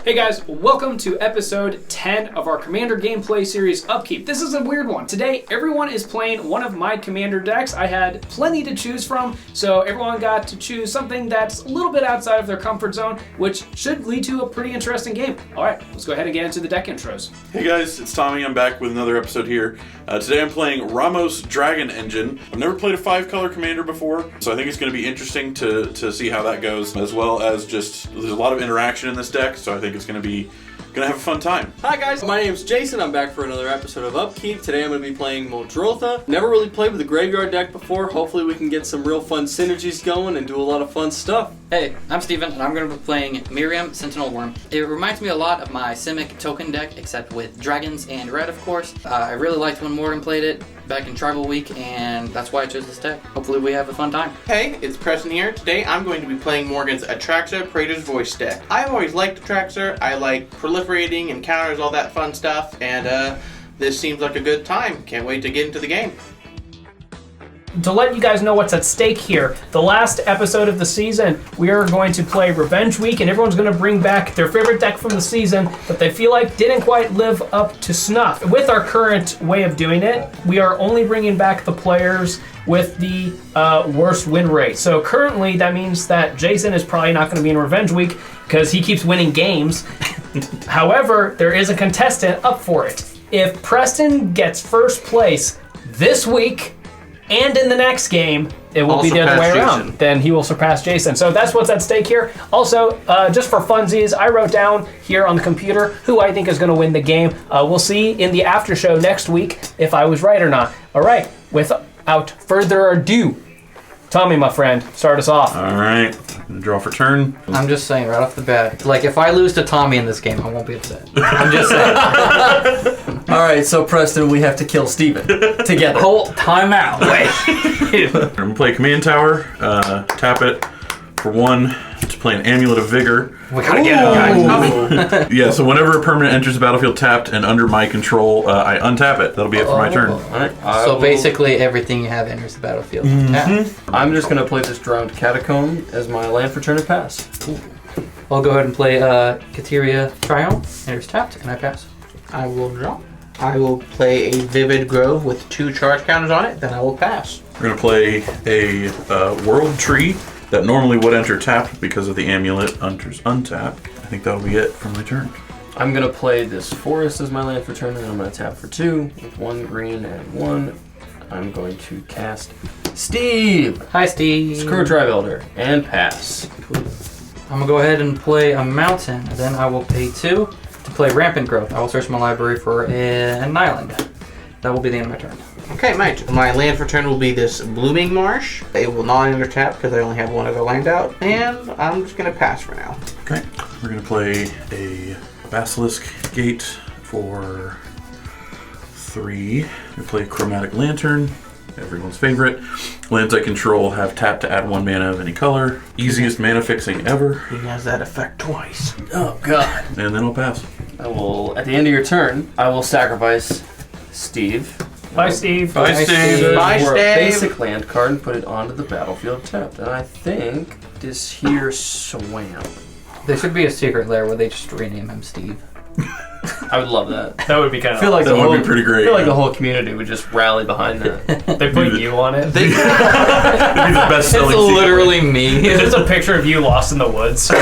Hey guys, welcome to episode 10 of our Commander gameplay series, Upkeep. This is a weird one. Today, everyone is playing one of my Commander decks. I had plenty to choose from, so everyone got to choose something that's a little bit outside of their comfort zone, which should lead to a pretty interesting game. All right, let's go ahead and get into the deck intros. Hey guys, it's Tommy. I'm back with another episode here. Today I'm playing Ramos Dragon Engine. I've never played a 5-color Commander before, so I think it's going to be interesting to see how that goes, as well as just there's a lot of interaction in this deck, so I think it's going to have a fun time. Hi guys, my name's Jason. I'm back for another episode of Upkeep. Today I'm going to be playing Muldrotha. Never really played with a graveyard deck before. Hopefully we can get some real fun synergies going and do a lot of fun stuff. Hey, I'm Steven, and I'm going to be playing Miirym, Sentinel Worm. It reminds me a lot of my Simic token deck, except with dragons and red, of course. I really liked when Morgan played it back in Tribal Week, and that's why I chose this deck. Hopefully we have a fun time. Hey, it's Preston here. Today I'm going to be playing Morgan's Atraxa Praetor's Voice deck. I've always liked Atraxa. I like proliferating and counters, all that fun stuff, and this seems like a good time. Can't wait to get into the game. To let you guys know what's at stake here, the last episode of the season, we are going to play Revenge Week, and everyone's going to bring back their favorite deck from the season that they feel like didn't quite live up to snuff. With our current way of doing it, we are only bringing back the players with the worst win rate. So currently, that means that Jason is probably not going to be in Revenge Week because he keeps winning games. However, there is a contestant up for it. If Preston gets first place this week, and in the next game, it will be the other way around. Then he will surpass Jason. So that's what's at stake here. Also, just for funsies, I wrote down here on the computer who I think is going to win the game. We'll see in the after show next week if I was right or not. All right, without further ado, Tommy, my friend, start us off. All right, I'm gonna draw for turn. I'm just saying right off the bat, like if I lose to Tommy in this game, I won't be upset. I'm just saying. Alright, so Preston, we have to kill Steven together. Whole time out. Wait. I'm gonna play Command Tower, tap it for 1 to play an Amulet of Vigor. We gotta get it, guys. Yeah, so whenever a permanent enters the battlefield tapped and under my control, I untap it. That'll be it for my turn. Alright, So basically everything you have enters the battlefield. Yeah. I'm just going to play this Drowned Catacomb as my land for turn and pass. I'll go ahead and play Kateria Triumph. Enters tapped, and I pass. I will draw. I will play a Vivid Grove with 2 charge counters on it, then I will pass. We're gonna play a World Tree that normally would enter tapped because of the amulet enters untap. I think that'll be it for my turn. I'm going to play this Forest as my land for turn, and then I'm going to tap for 2 with 1 green and 1. I'm going to cast Steve! Hi, Steve. Screwdrive Elder, and pass. I'm gonna go ahead and play a mountain, and then I will pay 2 to play Rampant Growth. I will search my library for an island. That will be the end of my turn. Okay, my land for turn will be this Blooming Marsh. It will not enter tap because I only have 1 other land out, and I'm just going to pass for now. Okay, we're gonna play a Basilisk Gate for 3. We play Chromatic Lantern, everyone's favorite. Lands I control have tap to add 1 mana of any color. Easiest mana fixing ever. He has that effect twice. Oh, God. And then I'll pass. I will, at the end of your turn, I will sacrifice Steve. Bye, Steve. Bye, Steve. Bye, For a Steve. basic land card and put it onto the battlefield tapped. And I think this here swam. There should be a secret lair where they just rename him Steve. I would love that. That would be kind I of feel like That the would whole, be pretty great. I feel like yeah. the whole community would just rally behind that. They put you on it. It'd be the best selling It's literally me. It's just a picture of you lost in the woods. no.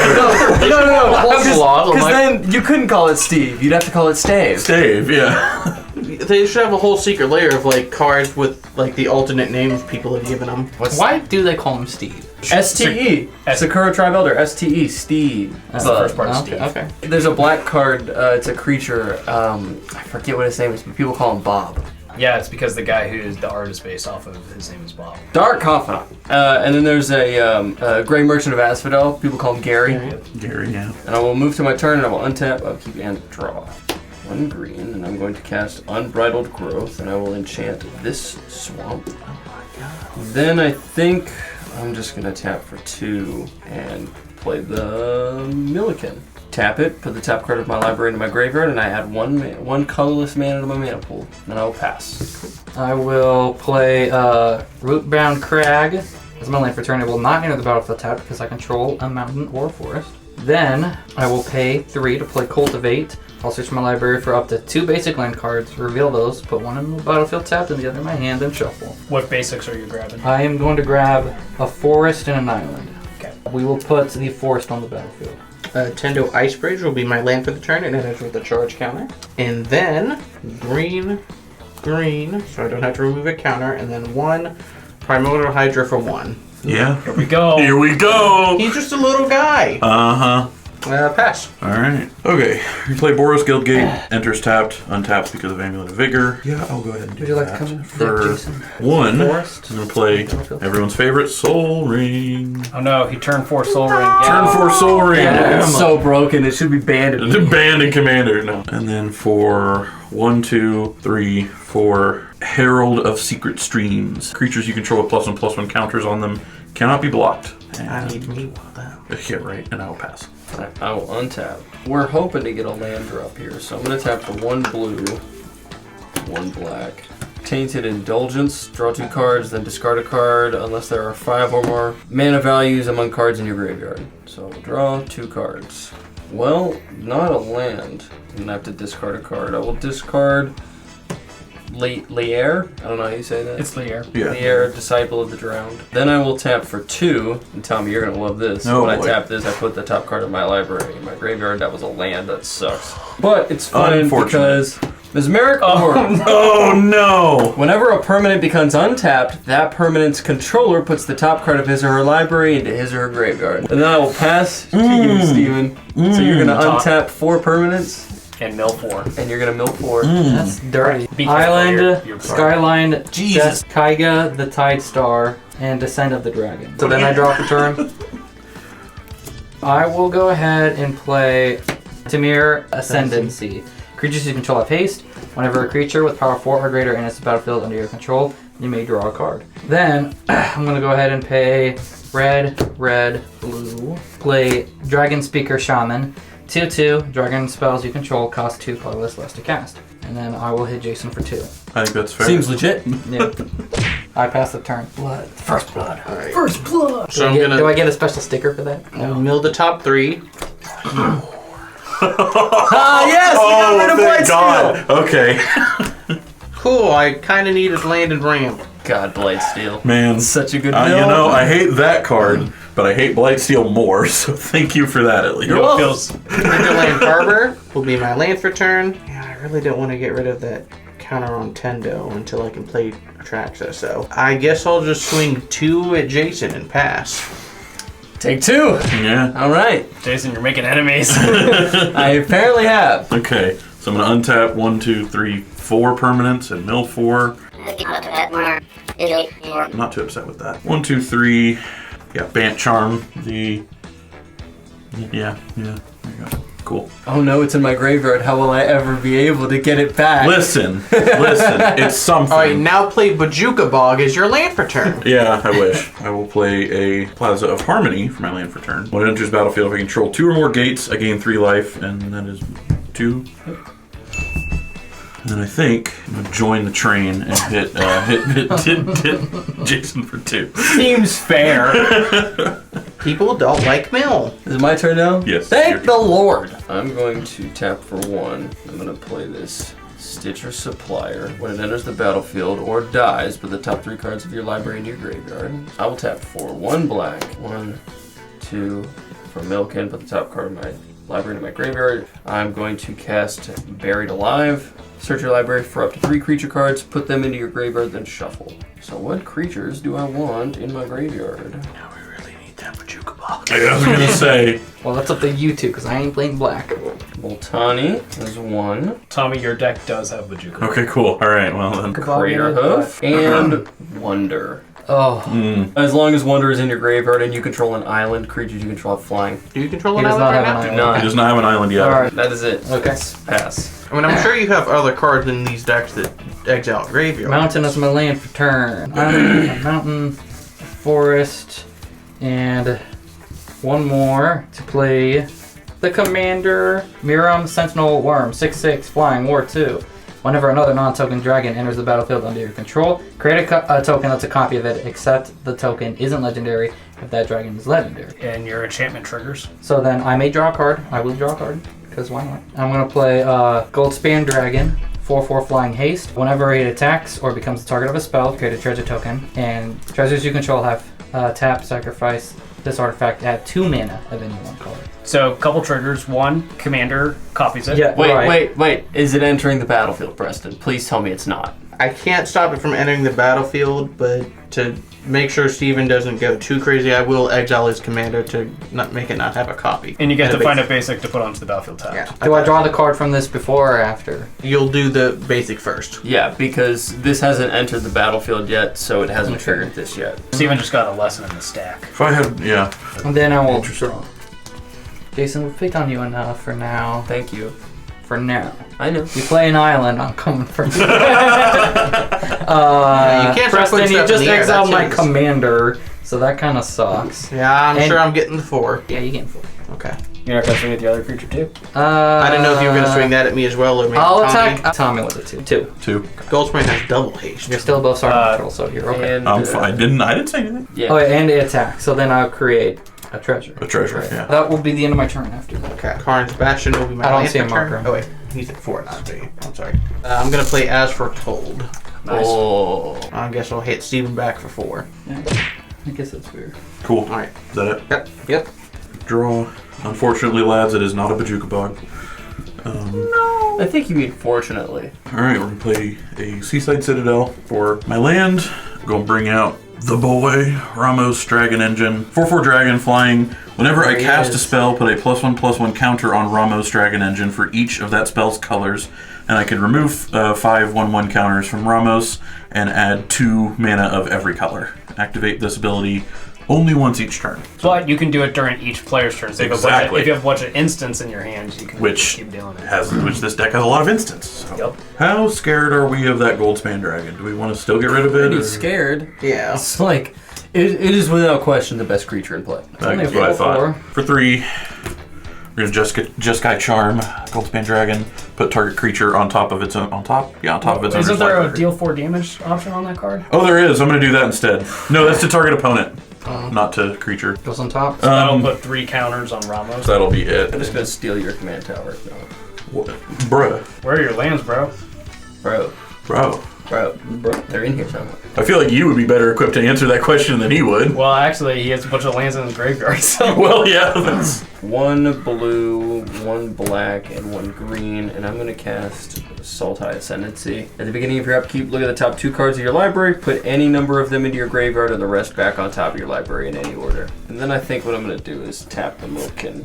Slot, Because like- then you couldn't call it Steve. You'd have to call it Stave. Stave, yeah. They should have a whole secret layer of like cards with like the alternate names people have given them. Why do they call him Steve? STE. Sakura Tribe Elder. STE. Steve. That's the first part of Okay, Steve. okay. There's a black card. It's a creature. I forget what his name is, but people call him Bob. Yeah, it's because the guy who's the artist based off of, his name is Bob. Dark Confidant. And then there's a Grey Merchant of Asphodel. People call him Gary. Gary, yeah. And I will move to my turn, and I will untap, upkeep, and draw. 1 green, and I'm going to cast Unbridled Growth, and I will enchant this swamp. Oh my god. Then I think I'm just going to tap for 2 and play the Milliken. Tap it, put the top card of my library into my graveyard, and I add 1 colorless mana to my mana pool. Then I will pass. I will play Rootbound Crag. As my land for turn, it will not enter the battlefield tapped because I control a mountain or a forest. Then I will pay 3 to play Cultivate. I'll search my library for up to 2 basic land cards, reveal those, put one in the battlefield tapped and the other in my hand, and shuffle. What basics are you grabbing? I am going to grab a forest and an island. Okay. We will put the forest on the battlefield. Tendo Ice Bridge will be my land for the turn, and it enters with a charge counter. And then green, so I don't have to remove a counter, and then 1 Primordial Hydra for 1. Yeah. Here we go. Here we go. He's just a little guy. Uh-huh. Pass. All right. Okay. You play Boros Guildgate. Enters tapped. Untaps because of Amulet of Vigor. Yeah, I'll go ahead and do Would you like that. to come For there, Jason? 1, Forest. I'm going to play everyone's favorite Soul Ring. Oh no, he turned 4 Soul Ring. Turn 4 Soul Ring. It's so broken. It should be banned. The band and commander. No. And then for 1, 2, 3, 4, Herald of Secret Streams. Creatures you control with +1/+1 counters on them cannot be blocked. I need me one of them. Yeah, right. And I will pass. I will untap. We're hoping to get a land drop here, so I'm going to tap for 1 blue, 1 black. Tainted Indulgence, draw 2 cards, then discard a card unless there are 5 or more mana values among cards in your graveyard. So we'll draw 2 cards. Well, not a land. I'm going to have to discard a card. I will discard Lier. I don't know how you say that. It's Lier. Yeah. Lier, Disciple of the Drowned. Then I will tap for 2, and Tommy, you're gonna love this. Oh, when boy. I tap this, I put the top card of my library in my graveyard. That was a land. That sucks. But it's fine Unfortunate. because Mesmeric Orb. Oh no! Whenever a permanent becomes untapped, that permanent's controller puts the top card of his or her library into his or her graveyard. And then I will pass to you, Steven. So you're gonna Top. untap 4 permanents, And mill 4. and you're gonna mill 4. That's dirty. Be careful, Island, you're Skyline, Jesus. Kaiga, the Tide Star, and Descent of the Dragon. So then I draw for turn. I will go ahead and play Tamir Ascendancy. Creatures you control have haste. Whenever a creature with power 4 or greater enters the battlefield under your control, you may draw a card. Then I'm going to go ahead and pay red, blue. Play Dragon Speaker Shaman. 2/2, dragon spells you control cost 2 colorless less to cast. And then I will hit Jason for 2. I think that's fair. Seems legit. Yeah. I pass the turn. Blood. First blood. All right. First blood! So I'm Do gonna I get a special sticker for that? mill the top 3. Ah, yes! We got rid of thank Blightsteel! God. Okay. Cool. I kind of needed land and ramp. God, Blightsteel. Man. Such a good You build. know, I hate that card, but I hate Blightsteel more, so thank you for that at least. You know, it feels Hinterland Harbor will be my land for turn. Yeah, I really don't want to get rid of that counter on Tendo until I can play Atraxa, so I guess I'll just swing 2 at Jason and pass. Take 2. Yeah. All right. Jason, you're making enemies. I apparently have. Okay, so I'm going to untap 1, 2, 3, 4 permanents and mill 4. I'm not too upset with that. 1, 2, 3. Yeah, Bant Charm. Yeah. There you go. Cool. Oh no, it's in my graveyard. How will I ever be able to get it back? Listen. It's something. All right, now play Bajuka Bog as your land for turn. Yeah, I wish. I will play a Plaza of Harmony for my land for turn. When it enters battlefield, if I control 2 or more gates, I gain 3 life, and that is 2. And then I think I'm gonna join the train and hit Jason for 2. Seems fair. People don't like mill. Is it my turn now? Yes. Thank the Lord. I'm going to tap for 1. I'm going to play this Stitcher Supplier. When it enters the battlefield or dies, put the top 3 cards of your library into your graveyard. I will tap for 1 black. 1, 2 for Milken. Put the top card of my library into my graveyard. I'm going to cast Buried Alive. Search your library for up to 3 creature cards, put them into your graveyard, then shuffle. So what creatures do I want in my graveyard? Now we really need that Bajuka Bog. I was gonna say. Well, that's up to you two, because I ain't playing black. Voltani is 1. Tommy, your deck does have Bajuka. Okay, cool. All right, well then. Crater Hoof, and Wonder. Oh. As long as Wonder is in your graveyard and you control an island, creatures you control have flying. Do you control He an does island not right have now? an Do island. not. He does not have an island yet. Alright. That is it. Okay. Pass. I mean, I'm sure you have other cards in these decks that exile graveyard. Mountain is my land for turn. Mountain, forest, and one more to play the commander. Miirym, Sentinel Worm, 6/6, flying, War 2. Whenever another non-token dragon enters the battlefield under your control, create a token that's a copy of it, except the token isn't legendary if that dragon is legendary. And your enchantment triggers. So then I may draw a card. I will draw a card, because why not? I'm going to play Goldspan Dragon, 4/4 Flying Haste. Whenever it attacks or becomes the target of a spell, create a treasure token. And treasures you control have tap, sacrifice this artifact, add 2 mana of any one color. So, couple triggers. One, commander copies it. Yeah, Wait. Is it entering the battlefield, Preston? Please tell me it's not. I can't stop it from entering the battlefield, but to make sure Steven doesn't go too crazy, I will exile his commander to not make it not have a copy. And you get to find a basic to put onto the battlefield tab. Yeah. Do I draw the card from this before or after? You'll do the basic first. Yeah, because this hasn't entered the battlefield yet, so it hasn't Okay. triggered this yet. Steven just got a lesson in the stack. If I had, yeah. And then I will Interesting. draw. Jason, we've picked on you enough for now. Thank you. For now. I know. You play an island, I'm coming for you. You can't start Preston, putting you stuff just in the air, exiled that's my his. commander, so that kind of sucks. Yeah, I'm And- sure I'm getting the 4. Yeah, you get 4. Okay. You're not gonna swing at the other creature too? I didn't know if you were going to swing that at me as well or maybe I'll Tommy. attack Tommy with it too. 2. 2. Goldspan has double haste. You're still above Sergeant control, so you're okay. And, I'm fine. I didn't say anything. Yeah. Oh, yeah, and it attack. So then I'll create a treasure. A treasure, yeah. That will be the end of my turn after that. Okay. Karn's Bastion will be my I don't last see a turn. marker. Oh, wait. He's at 4, not 3. I'm sorry. I'm going to play As Foretold. Nice. Oh. I guess I'll hit Steven back for 4. Yeah, I guess that's fair. Cool. Alright. Is that it? Yep. Draw. Unfortunately, lads, it is not a Bajuka Bog. I think you mean fortunately. Alright, we're going to play a Seaside Citadel for my land. We're going to bring out the boy, Ramos Dragon Engine. 4/4 Dragon flying. Whenever I There he cast a is. spell, put a +1/+1 counter on Ramos Dragon Engine for each of that spell's colors. And I can remove 5 1/1 counters from Ramos and add 2 mana of every color. Activate this ability only once each turn. But you can do it during each player's turn. So Exactly. if you have a bunch of instants in your hand, you can Which keep doing it. which this deck has a lot of instants. So. Yep. How scared are we of that Goldspan Dragon? Do we want to still get rid of it? Pretty or- scared. Yeah. It's like, it is without question the best creature in play. only That's a what I 4/4. thought. For 3, we're gonna just Guy Charm, Goldspan Dragon, put target creature on top of its own of its own. Isn't there a library. deal 4 damage option on that card? Oh, there is. I'm gonna do that instead. No, that's to target opponent, not to creature. Goes on top. That'll put 3 counters on Ramos. So that'll be it. I'm just gonna steal your command tower. No. What? Bruh, Where are your lands, bro? Bro. bro. They're in here somewhere. I feel like you would be better equipped to answer that question than he would. Well, actually, he has a bunch of lands in his graveyard, so. Well, yeah. That's... 1 blue, 1 black, and 1 green, and I'm gonna cast Sultai Ascendancy. At the beginning of your upkeep, look at the top 2 cards of your library, put any number of them into your graveyard, and the rest back on top of your library in any order. And then I think what I'm gonna do is tap the Moken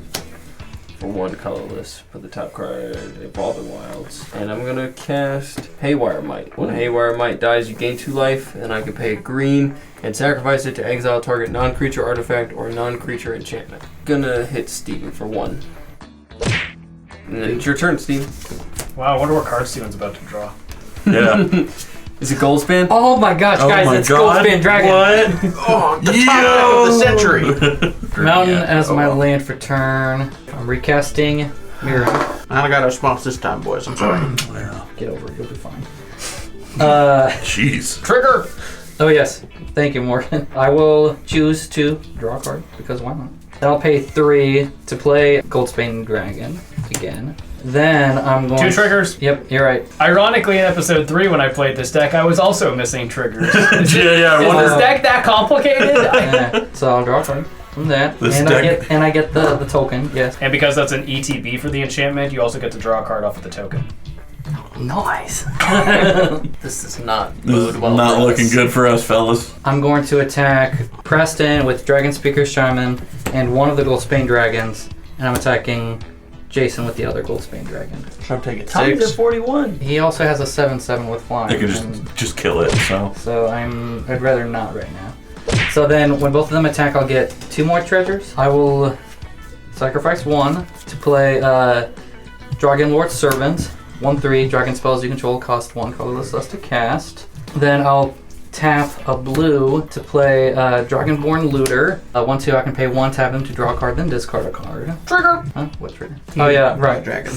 for 1 colorless, put the top card, Evolving Wilds, and I'm gonna cast Haywire Might. When Haywire Might dies, you gain 2 life, and I can pay a green and sacrifice it to exile target non-creature artifact or non-creature enchantment. Gonna hit Steven for 1. And then it's your turn, Steve. Wow, I wonder what card Steven's about to draw. Yeah. Is it Goldspan? Oh my gosh, Oh guys, my it's God. Goldspan Dragon. What? Oh, the top deck of the century. Mountain Yeah. as Oh, my well. land for turn. I'm recasting Miirym. I got a response this time, boys. I'm sorry. Yeah. Get over it, you'll be fine. Jeez. Trigger! Oh yes, thank you, Morgan. I will choose to draw a card, because why not? Then I'll pay 3 to play Goldspan Dragon again. Then I'm going 2 triggers. Yep, you're right. Ironically, in episode 3, when I played this deck, I was also missing triggers. Yeah, Is one- this deck that complicated? So I'll draw a card from that. This and deck- I get the token, yes. And because that's an ETB for the enchantment, you also get to draw a card off of the token. Nice. This is not This is bode well not for looking us. good for us, fellas. I'm going to attack Preston with Dragon Speaker Shaman and one of the Goldspan Dragons, and I'm attacking Jason with the other Goldspan Dragon. I'm taking Tommy's 6. at 41. He also has a 7/7 with flying. I can and- just kill it. So So I'd rather not right now. So then when both of them attack, I'll get 2 more treasures. I will sacrifice 1 to play Dragon Lord's Servant. 1/3 dragon spells you control cost 1 colorless less to cast. Then I'll tap a blue to play Dragonborn Looter. 1/2 I can pay 1, tap him to draw a card, then discard a card. Trigger! Huh? What trigger? Oh yeah, right. Dragon.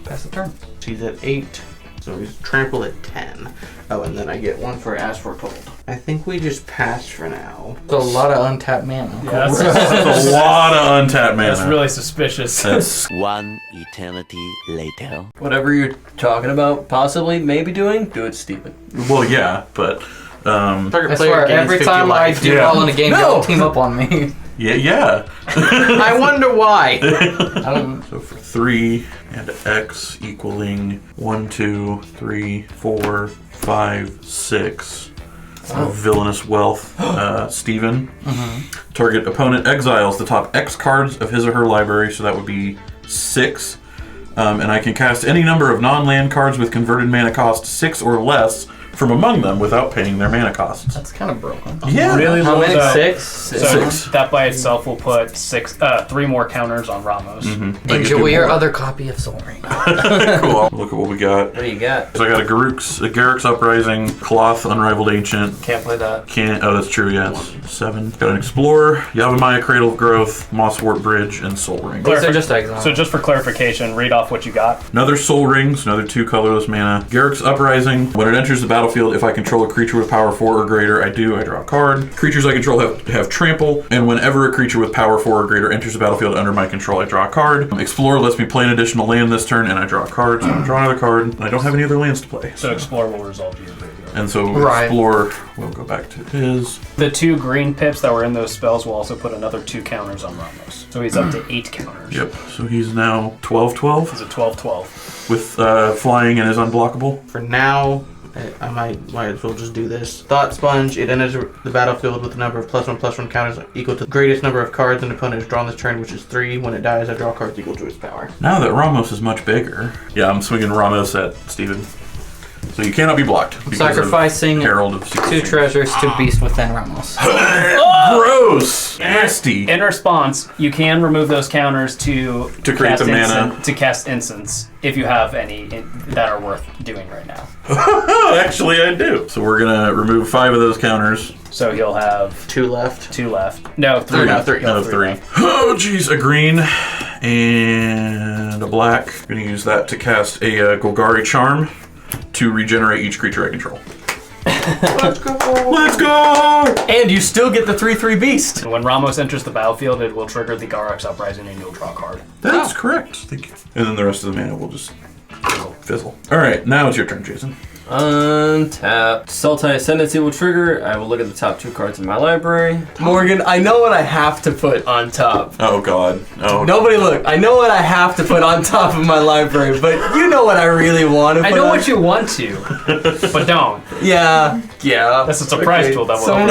Pass the turn. He's at 8, so he's trampled at 10. Oh, and then I get 1 for As Foretold. I think we just pass for now. So a lot of untapped mana. Yeah, That's a lot of untapped mana. that's really suspicious. That's One eternity later. Whatever you're talking about, possibly, maybe doing, do it, Steven. well, yeah, but I swear, every time I do Yeah. well in a game, No! y'all team up on me. yeah. I wonder why. I don't. So for 3 and X equaling 1, 2, 3, 4, 5, 6. Villainous wealth, Steven. Target opponent exiles the top X cards of his or her library, so that would be 6. And I can cast any number of non-land cards with converted mana cost 6 or less from among them without paying their mana costs. That's kind of broken. Yeah. Really How low. many? So- 6? So 6. that by itself will put 3 more counters on Ramos. Enjoy your other copy of Soul Ring. Cool. Look at what we got. What do you got? So I got a Garruk's Uprising, Cloth, Unrivaled Ancient. Can't play that. Can't. Oh, that's true. Yeah, it's 7. Got an Explorer, Yavimaya, Cradle of Growth, Mosswort Bridge, and Soul Ring. These are just exile. So just for clarification, read off what you got. Another Soul Rings, another 2 colorless mana. Garruk's Uprising. When it enters the battlefield, if I control a creature with power 4 or greater, I draw a card. Creatures I control have trample, and whenever a creature with power 4 or greater enters the battlefield under my control, I draw a card. Explorer lets me play an additional land this turn, and I draw a card. So I draw another card, and I don't have any other lands to play. So Explore will resolve you. And so Right. Explorer will go back to his. The 2 green pips that were in those spells will also put another 2 counters on Ramos. So he's up to 8 counters. Yep. So he's now 12/12 He's a 12/12. with flying and is unblockable. For now, I might as well just do this. Thought Sponge, it enters the battlefield with a number of +1/+1 counters equal to the greatest number of cards an opponent has drawn this turn, which is 3. When it dies, I draw cards equal to its power. Now that Ramos is much bigger. Yeah, I'm swinging Ramos at Steven. So you cannot be blocked. because of Sacrificing Herald of 2 treasures to Beast Within Ramos. Gross! Nasty! In response, you can remove those counters to create cast the mana. to cast instants if you have any that are worth doing right now. Actually, I do. So we're gonna remove 5 of those counters. So he'll have 2 left. 2 left. No, 3. No, 3. No, 3. left. Oh, jeez. A green and a black. I'm gonna use that to cast a Golgari Charm to regenerate each creature I control. Let's go! Let's go! And you still get the 3/3 beast. When Ramos enters the battlefield, it will trigger the Garruk's Uprising and you'll draw a card. That's correct. Thank you. And then the rest of the mana will just fizzle. All right, now it's your turn, Jason. Untapped. Sultai Ascendancy will trigger. I will look at the top 2 cards in my library. Morgan, I know what I have to put on top. Oh, God. Oh, Nobody look. I know what I have to put on top of my library, but you know what I really want to put I know on. what you want to, but don't. Yeah. That's a surprise tool that will So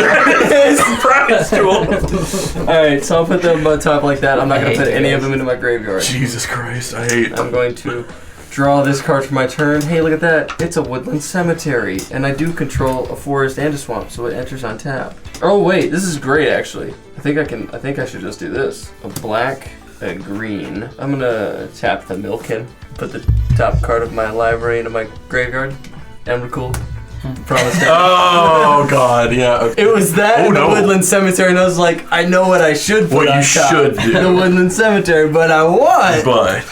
Surprise tool. Alright, so I'll put them on top like that. I'm not going to hate put you any guys. of them into my graveyard. Jesus Christ, I hate. I'm going to draw this card for my turn. Hey, look at that. It's a woodland cemetery. And I do control a forest and a swamp, so it enters on tap. Oh wait, this is great actually. I think I should just do this. A black, a green. I'm gonna tap the Milken, put the top card of my library into my graveyard. Emrakul. Promise. Oh, God, yeah. It was that Oh, and no. the woodland cemetery, and I was like, I know what I should put What on you top. should do. The woodland cemetery, but I want. But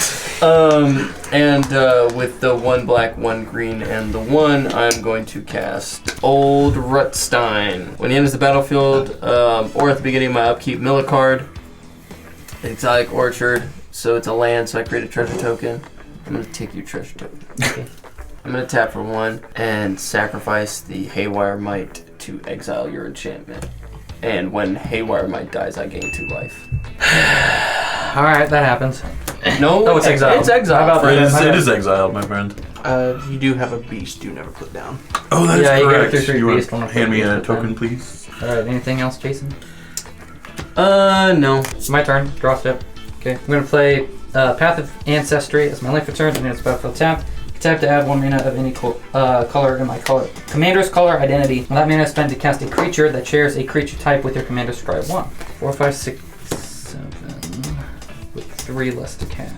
With the 1 black, 1 green, and the 1, I'm going to cast Old Rutstein. When he enters the battlefield, or at the beginning of my upkeep, mill a card. Exotic Orchard, so it's a land, so I create a treasure token. I'm going to take your treasure token. Okay. I'm going to tap for 1 and sacrifice the Haywire Might to exile your enchantment. And when Haywire Might dies, I gain 2 life. Alright, that happens. No, Oh, it's exiled. It's exiled. How about it is exiled, my friend. You do have a beast you never put down. Oh, that is Yeah, you get a correct. 3/3 You want beast on to a hand me a beast token, then. please? Alright, anything else, Jason? No. It's my turn. Draw step. Okay, I'm gonna play Path of Ancestry as my life return, and it's battlefield tap. Tap to add 1 mana of any color in my commander's color identity. And that mana is spent to cast a creature that shares a creature type with your commander's scribe 1. 4, 5, 6, 7. With 3 less to cast.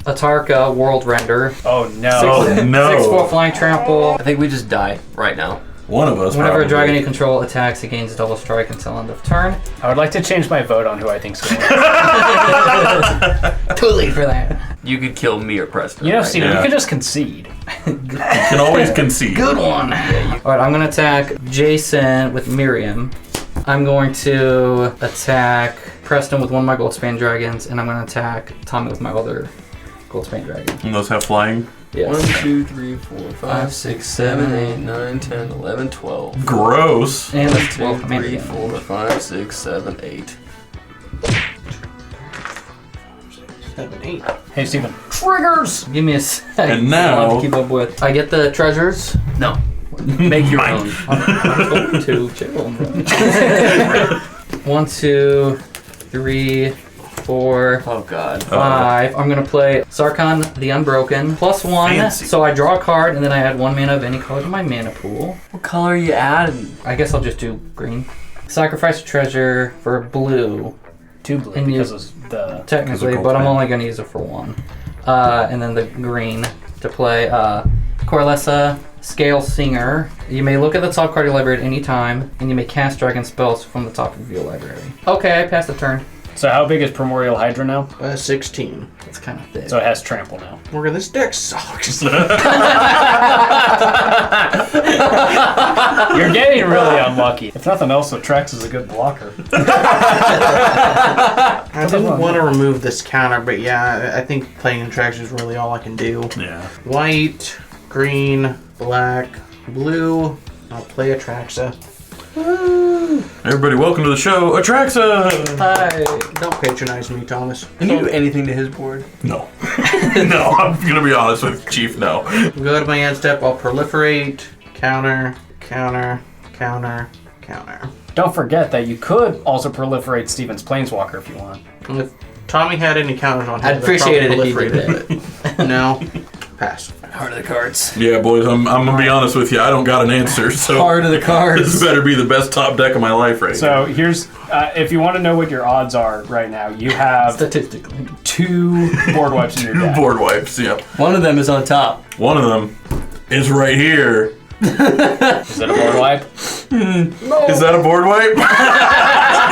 Atraxa, World Render. Oh no. Oh, no. 6/4 flying trample. I think we just die right now. One of us. Whenever probably. a dragon you control attacks, it gains double strike until end of turn. I would like to change my vote on who I think's going to win. Too late for that. You could kill me or Preston. You know, right? Steven, Yeah. you could just concede. You can always concede. Good one. Alright, I'm going to attack Jason with Miirym. I'm going to attack Preston with one of my Goldspan Dragons, and I'm going to attack Tommy with my other Goldspan Dragon. And those have flying? Yes. 1, 2, 3, 4, 5, 6, 7, 8, 9, 10, 11, 12. Gross. And 1, that's 12 2, command 3, again. 4, 5, 6, 7, 8. 7, 8. Hey, Steven. Triggers! Give me a sec. And It's a lot now- to keep up with. I get the treasures. No. Make your own. I'm going to chill. 1, 2, 3, 4, Oh god. 5. I'm gonna play Sarkhan the Unbroken. +1. Fancy. So I draw a card and then I add 1 mana of any color to my mana pool. What color are you adding? I guess I'll just do green. Sacrifice a treasure for blue, 2 blue And you- because of the... technically, gold but I'm pen. only gonna use it for 1. And then the green to play Corlessa Scale Singer. You may look at the top card of your library at any time, and you may cast dragon spells from the top of your library. Okay, I passed the turn. So how big is Primordial Hydra now? 16. It's kind of thick. So it has trample now. Morgan, this deck sucks. You're getting really unlucky. If nothing else, Atraxa is a good blocker. I didn't want to remove this counter, but yeah, I think playing Atraxa is really all I can do. Yeah. White, green, black, blue. I'll play Atraxa. Everybody, welcome to the show, Atraxa! Hi. Don't patronize me, Thomas. Can you do anything to his board? No. No, I'm gonna be honest with Chief, no. Go to my end step, I'll proliferate, counter, counter, counter, counter. Don't forget that you could also proliferate Steven's Planeswalker if you want. If Tommy had any counters on him, I'd appreciate it if you did proliferated it. No, pass. Heart of the cards. Yeah, boys, I'm gonna be honest with you, I don't got an answer, so Heart of the this cards. better be the best top deck of my life right So here's, if you want to know what your odds are right now, you have Statistically. 2 board wipes in your here. deck. Board wipes, yeah. One of them is on top. One of them is right here. Is that a board wipe? Is that a board wipe?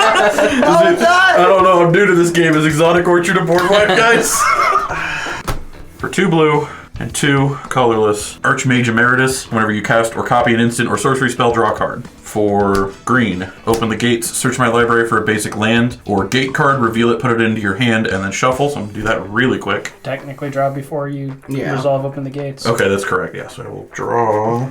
I don't know, I'm new to this game. Is Exotic Orchard a board wipe, guys? For 2 blue and 2 colorless, Archmage Emeritus, whenever you cast or copy an instant or sorcery spell, draw a card. For green, open the gates, search my library for a basic land or gate card, reveal it, put it into your hand, and then shuffle. So I'm gonna do that really quick. Technically draw before you Yeah. resolve open the gates. Okay, that's correct, yes. I will draw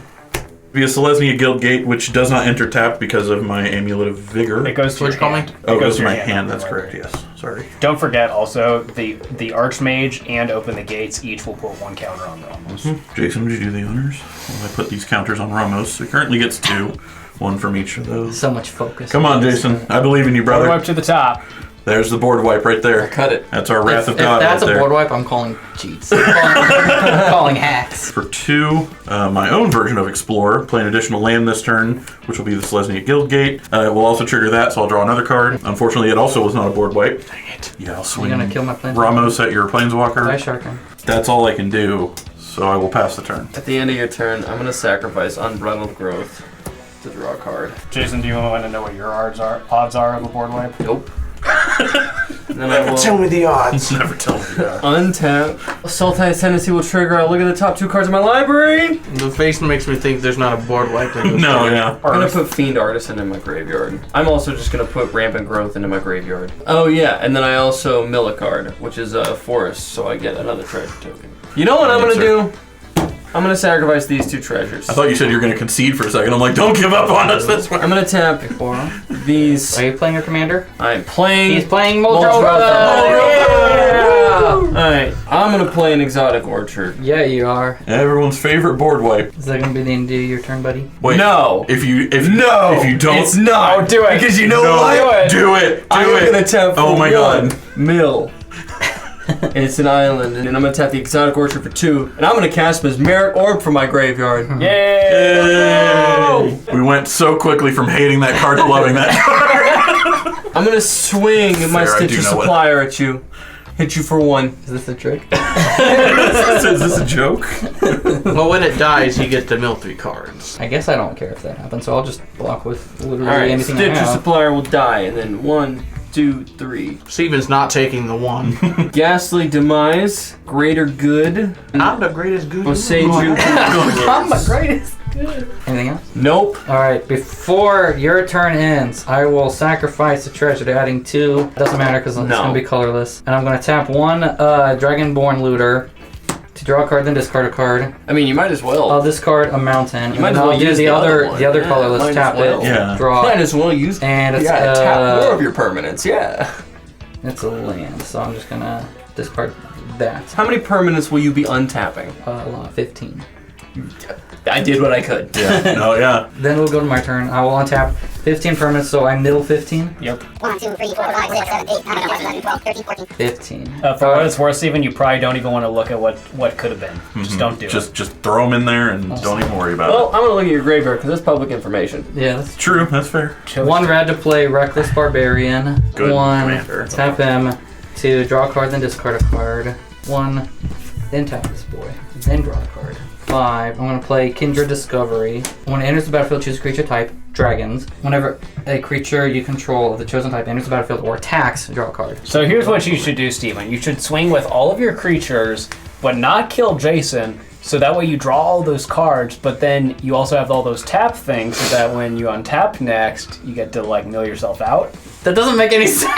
via Selesnya Guild Gate, which does not enter tapped because of my Amulet of Vigor. It goes to What'd your you call me? hand. Oh, it goes to your my hand, on that's the correct, library. yes. Sorry. Don't forget also the Archmage and Open the Gates each will put 1 counter on Ramos. Jason, would you do the honors? While I put these counters on Ramos. It currently gets 2, 1 from each of those. So much focus. Come on, Jason. I believe in you, Board brother. wipe to the top. There's the board wipe right there. Cut it. That's our Wrath If of God that's right a there. board wipe, I'm calling cheats. I'm calling hacks. For 2, my own version of Explorer, play an additional land this turn, which will be the Selesnya Guild Gate. It will also trigger that, so I'll draw another card. Unfortunately, it also was not a board wipe. Dang it. Yeah, I'll swing You're gonna kill my Planeswalker? Ramos at your Planeswalker. Hi, Sharkin. That's all I can do, so I will pass the turn. At the end of your turn, I'm gonna sacrifice Unbridled Growth to draw a card. Jason, do you want to know what your odds are of a board wipe? Nope. And then I will me the odds. Never tell me that. untap. Sultai Tendency will trigger. I'll look at the top 2 cards of my library. The face makes me think there's not a board wipe. No, yeah. I'm gonna put Fiend Artisan in my graveyard. I'm also just gonna put Rampant Growth into my graveyard. Oh yeah, and then I also mill a card, which is a forest, so I get another treasure token. You know what I'm gonna do? I'm gonna sacrifice these 2 treasures. I thought you said you were going to concede for a second. I'm like, don't give up on us this one. I'm gonna tap these. Are you playing your commander? I'm playing. He's playing Muldrotha. Muldrotha. Alright, I'm gonna play an Exotic Orchard. Yeah, you are. Everyone's favorite board wipe. Is that gonna be the end of your turn, buddy? Wait, No. If you don't, It's not. Oh, do it. Because you know no, what? do it. I'm gonna tap for Oh my God. Mill. And it's an island, and I'm gonna tap the Exotic Orchard for 2, and I'm gonna cast Mesmeric Orb from my graveyard. Yay! Yay! We went so quickly from hating that card to loving that card. I'm gonna swing my Fair, I do Stitcher know what- Supplier at you. Hit you for 1. Is this a trick? Is this a joke? Well, when it dies, he gets to mill 3 cards. I guess I don't care if that happens, so I'll just block with literally Alright, anything I Stitcher have. Supplier will die, and then 1, 2, 2, 3. Steven's not taking the 1. Ghastly Demise, Greater Good. I'm the greatest good. Oseju. I'm the greatest. Anything else? Nope. Alright, before your turn ends, I will sacrifice the treasure to adding 2. Doesn't matter because it's going to be colorless. And I'm going to tap 1 Dragonborn Looter to draw a card, then discard a card. I mean, you might as well. I'll discard a mountain. You might as and well I'll do use the other one. colorless, might as tap well. it, Yeah. draw. Might as well use. And it's tap more of your permanents. Yeah. It's a land, so I'm just gonna discard that. How many permanents will you be untapping? 15. I did what I could. Yeah. Oh yeah. Then we'll go to my turn. I will untap 15 permanents, so I middle 15. Yep. 1, 2, 3, 4, 5, 6, 7, 8, 9, 10, 11, 12, 13, 14. 15. For what it's worth, Steven, you probably don't even want to look at what could have been. Just don't do it. Just throw them in there and don't even worry about Well, I'm gonna look at your graveyard because that's public information. Yeah, that's it. True. That's fair. 1 red to play Reckless Barbarian. Good 1, commander. tap him to draw a card, then discard a card. 1, then tap this boy, then draw a card. 5, I'm going to play Kindred Discovery. When it enters the battlefield, choose a creature type, dragons. Whenever a creature you control of the chosen type enters the battlefield or attacks, draw a card. So here's what you should do, Steven. You should swing with all of your creatures, but not kill Jason, so that way you draw all those cards, but then you also have all those tap things, so that when you untap next, you get to, like, mill yourself out. That doesn't make any sense.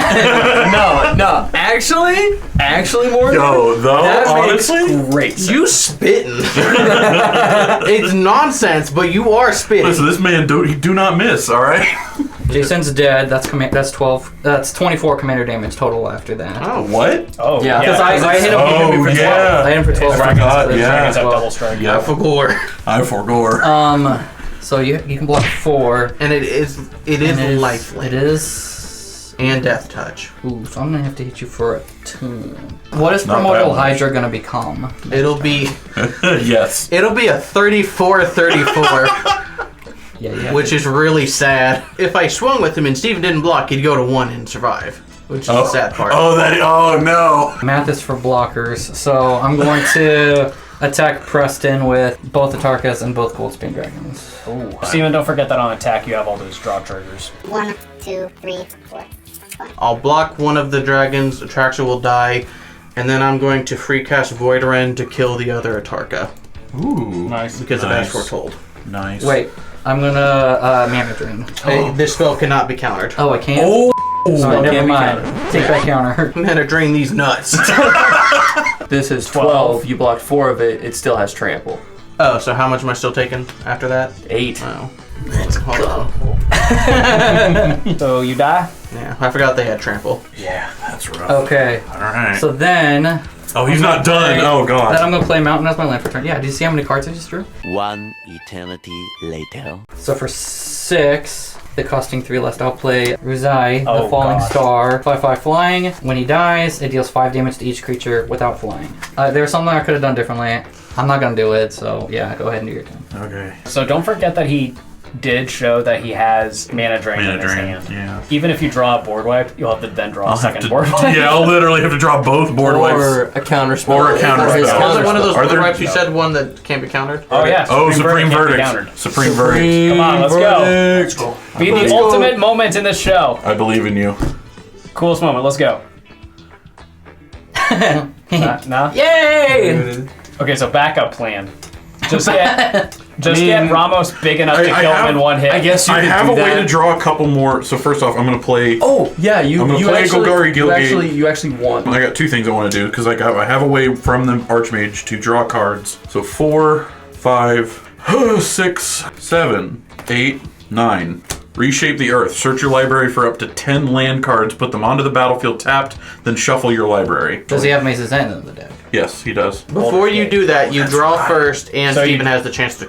No. Actually, Morgan. Yo, though, that honestly, makes great sense. You spitting. It's nonsense, but you are spitting. listen, this man do not miss. All right. Jason's dead. That's 12. That's 24 commander damage total after that. Oh, What? Oh, Yeah. Because I hit him. Oh, for 12. yeah. I hit him for 12. I forgot, Dragons, yeah. Dragons have well. double strike. Yeah. Fogor. I forgore. So you can block 4. And it is lifelink. It is. And death touch. Ooh, so I'm gonna have to hit you for a 2. What is Not Primordial that much. Hydra gonna become? It'll be Yes. a 34-34, Yeah. which is really sad. If I swung with him and Steven didn't block, he'd go to 1 and survive, which is the sad part. Oh, oh no. Math is for blockers, so I'm going to attack Preston with both Atraxas and both Goldspan Dragons. Ooh. Steven, don't forget that on attack you have all those draw triggers. 1, 2, 3, 4. I'll block one of the dragons, Atraxa will die, and then I'm going to free cast Void Rend to kill the other Atarka. Ooh. Nice. Because of Ash Foretold. Nice. Wait, I'm gonna Mana Drain. Hey, this spell cannot be countered. Oh, I can't? Oh. Alright, never can't be mind. Take that counter. Mana drain these nuts. This is 12. You blocked 4 of it. It still has trample. Oh, so how much am I still taking after that? 8. Oh. Hold on. So you die? Yeah, I forgot they had trample. Yeah, that's rough. Okay, All right. so then Oh, he's not done. Oh god. I'm gonna play Mountain as my land for turn. Yeah, do you see how many cards I just drew? One eternity later. So for 6, the costing 3 less, I'll play Ruzai, Oh, the Falling gosh. Star, 5/5 flying. When he dies, it deals 5 damage to each creature without flying. There's something I could have done differently. I'm not gonna do it, so yeah, go ahead and do your turn. Okay. So don't forget that he did show that he has mana drain Mana in his drain. hand. Yeah. Even if you draw a board wipe, you'll have to then draw a I'll have second to. board wipe. Yeah, I'll literally have to draw both board wipes. Or a counter spell. Or a counter his spell. Was it one of those Are board there- wipes you said one that can't be countered? Oh yeah. Oh, Supreme can't be Verdict. countered. Supreme Verdict. Come on, let's go. Be the ultimate moment in this show. I believe in you. Coolest moment. Let's go. No? Yay! Okay, so backup plan. Just get Ramos big enough to I kill have- him in one hit. I guess you I could have do a way that. to draw a couple more. So first off, I'm going to play. Oh, yeah, you I'm gonna you play actually, Golgari you Guildgate. you actually won. I got 2 things I want to do because I have a way from the Archmage to draw cards. So 4, 5, 6, 7, 8, 9. Reshape the earth. Search your library for up to 10 land cards. Put them onto the battlefield tapped. Then shuffle your library. Does he have Mace's End in the deck? Yes, he does. Before you do that, you draw first, and So you- Steven has the chance to.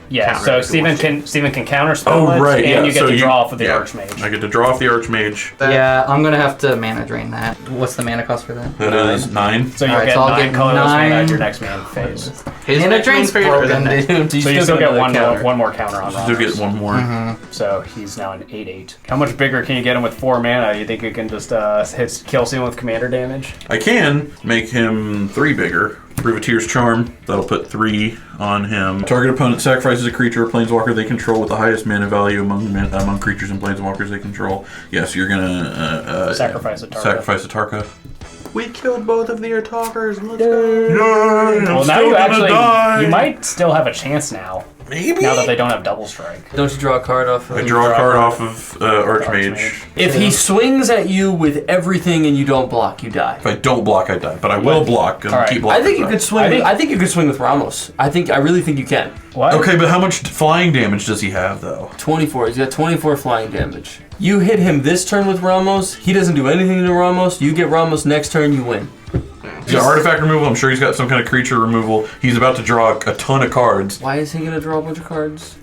Yeah, counter so if he wants Steven can counter spell Oh, it, right. and Yeah. you get so to draw off of the yeah, Archmage. I get to draw off the Archmage. That- Yeah, I'm gonna have to Mana Drain that. What's the mana cost for that? That is 9. So you'll Alright, get so I'll 9 get colorless mana 9. at your next mana phase. His Mana next Drain's main phase or the broken, next? dude. So you still get one counter. more counter on Still Ramos. get one more. So he's now an 8/8. How much bigger can you get him with 4 mana? You think you can just kill someone with commander damage? I can make him 3 bigger, Privateer's Charm. That'll put 3 on him. Target opponent sacrifices a creature or planeswalker they control with the highest mana value among creatures and planeswalkers they control. Yes, you're gonna Sacrifice a Tarka. Sacrifice a Tarka. We killed both of their talkers. Let's go. Well, now you actually, you might still have a chance now. Maybe. Now that they don't have double strike. Don't you draw a card off of I draw a card off of Archmage. If he swings at you with everything and you don't block, you die. If I don't block, I die. But I will block. All right. Keep blocking. I think you could swing. I think you could swing with Ramos. I really think you can. What? Okay, but how much flying damage does he have, though? 24. He's got 24 flying damage. You hit him this turn with Ramos. He doesn't do anything to Ramos. You get Ramos next turn. You win. He's got artifact removal. I'm sure he's got some kind of creature removal. He's about to draw a ton of cards. Why is he gonna draw a bunch of cards?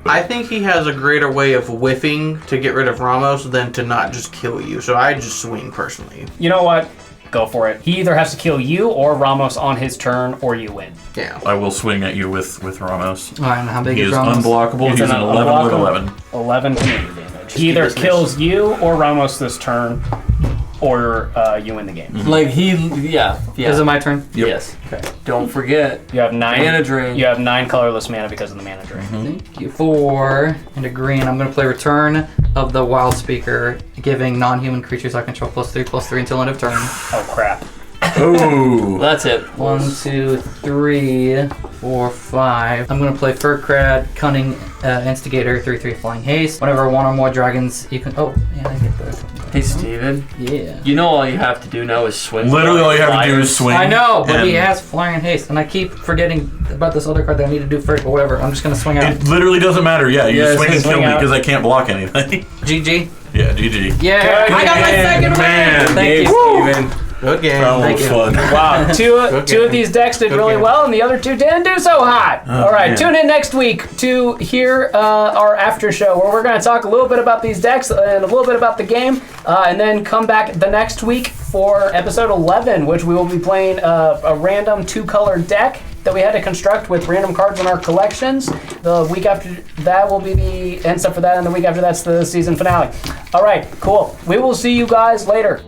I think he has a greater way of whiffing to get rid of Ramos than to not just kill you. So I just swing personally. You know what? Go for it. He either has to kill you or Ramos on his turn, or you win. Yeah. I will swing at you with Ramos. All right, and how big He is is Ramos? unblockable. He's an 11 with 11. 11 community damage. He either kills you or Ramos this turn, or you win the game. Like yeah. Is it my turn? Yep. Yes. Okay. Don't forget. You have 9 Mana drain. You have 9 colorless mana because of the mana drain. Thank you. 4 and a green. I'm going to play Return of the Wild Speaker, giving non-human creatures I control +3/+3 until end of turn. Oh crap. Oh. That's it. 1, 2, 3, 4, 5. I'm going to play Furcrad, Cunning Instigator, 3/3 Flying Haste. Whenever one or more dragons you can. Oh, yeah, I get that. Hey, Steven. Yeah. You know all you have to do now is swing. Literally all you have to do is swing. I know, but he and has Flying Haste, and I keep forgetting about this other card that I need to do first, but whatever. I'm just going to swing out. It literally doesn't matter. Yeah, you just swing and kill me out. because I can't block anything. GG. Yeah, GG. Yeah, I got my second Man, win! Thank you, Steven. Good game. That Thank was you. fun. Wow, two of these decks did really well, and the other 2 didn't do so hot. All right, man. tune in next week to hear our after show, where we're going to talk a little bit about these decks and a little bit about the game, and then come back the next week for episode 11, which we will be playing a random 2-color deck that we had to construct with random cards in our collections. The week after that will be the end stuff for that, and the week after that's the season finale. All right, cool. We will see you guys later.